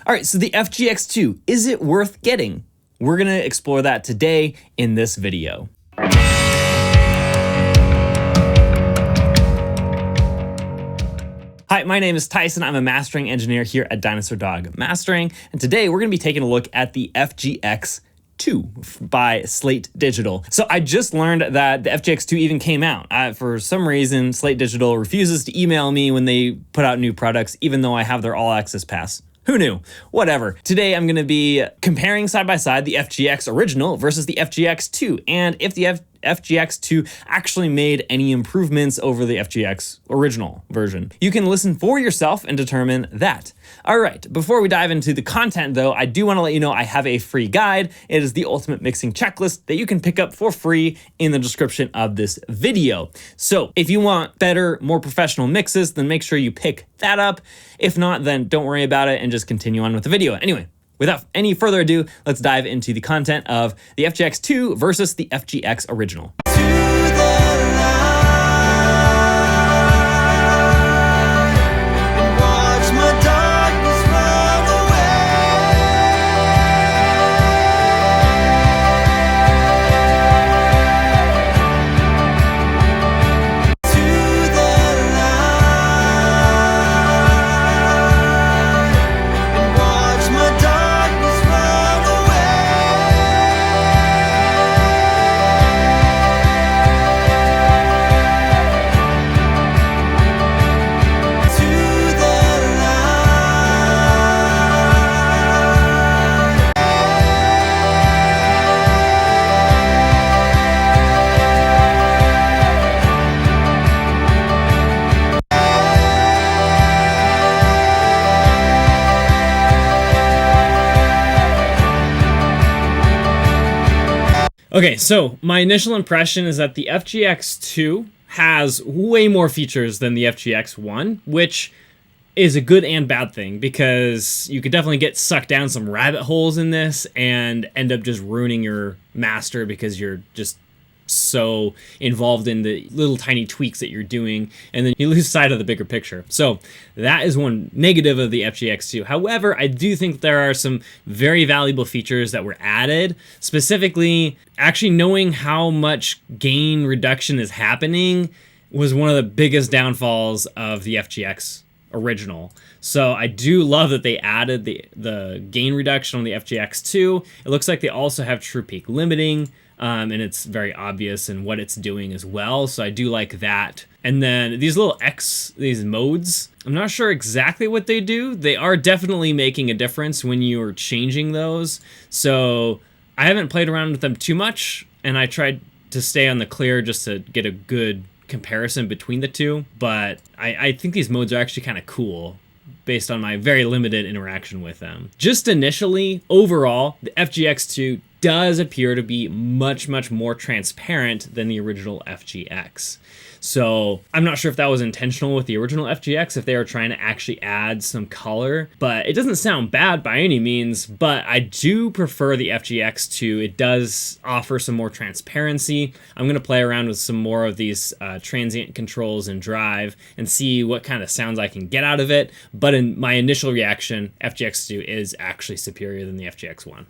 All right, so the FG-X2, is it worth getting? We're gonna explore that today in this video. Hi, my name is Tyson. I'm a mastering engineer here at Dinosaur Dog Mastering, and today we're gonna be taking a look at the FG-X2 by Slate Digital. So I just learned that the FG-X2 even came out. For some reason, Slate Digital refuses to email me when they put out new products, even though I have their all access pass. Who knew? Whatever. Today I'm gonna be comparing side by side the FG-X original versus the FG-X2, and if the FG-X2 actually made any improvements over the FG-X original version. You can listen for yourself and determine that. All right, before we dive into the content though, I do wanna let you know I have a free guide. It is the ultimate mixing checklist that you can pick up for free in the description of this video. So if you want better, more professional mixes, then make sure you pick that up. If not, then don't worry about it and just continue on with the video. Anyway, without any further ado, let's dive into the content of the FG-X2 versus the FG-X original. Okay, so my initial impression is that the FG-X2 has way more features than the FG-X1, which is a good and bad thing because you could definitely get sucked down some rabbit holes in this and end up just ruining your master because you're just so involved in the little tiny tweaks that you're doing, and then you lose sight of the bigger picture. So that is one negative of the FG-X2. However, I do think there are some very valuable features that were added, specifically actually knowing how much gain reduction is happening was one of the biggest downfalls of the FG-X original. So I do love that they added the gain reduction on the FG-X2. It looks like they also have true peak limiting, and it's very obvious in what it's doing as well. So I do like that. And then these these modes, I'm not sure exactly what they do. They are definitely making a difference when you're changing those. So I haven't played around with them too much, and I tried to stay on the clear just to get a good comparison between the two. But I think these modes are actually kind of cool based on my very limited interaction with them. Just initially, overall, the FG-X2 does appear to be much more transparent than the original FG-X. So I'm not sure if that was intentional with the original FG-X, if they were trying to actually add some color, but it doesn't sound bad by any means. But I do prefer the FG-X2. It does offer some more transparency. I'm going to play around with some more of these transient controls in Drive and see what kind of sounds I can get out of it. But in my initial reaction, FG-X2 is actually superior than the FG-X1.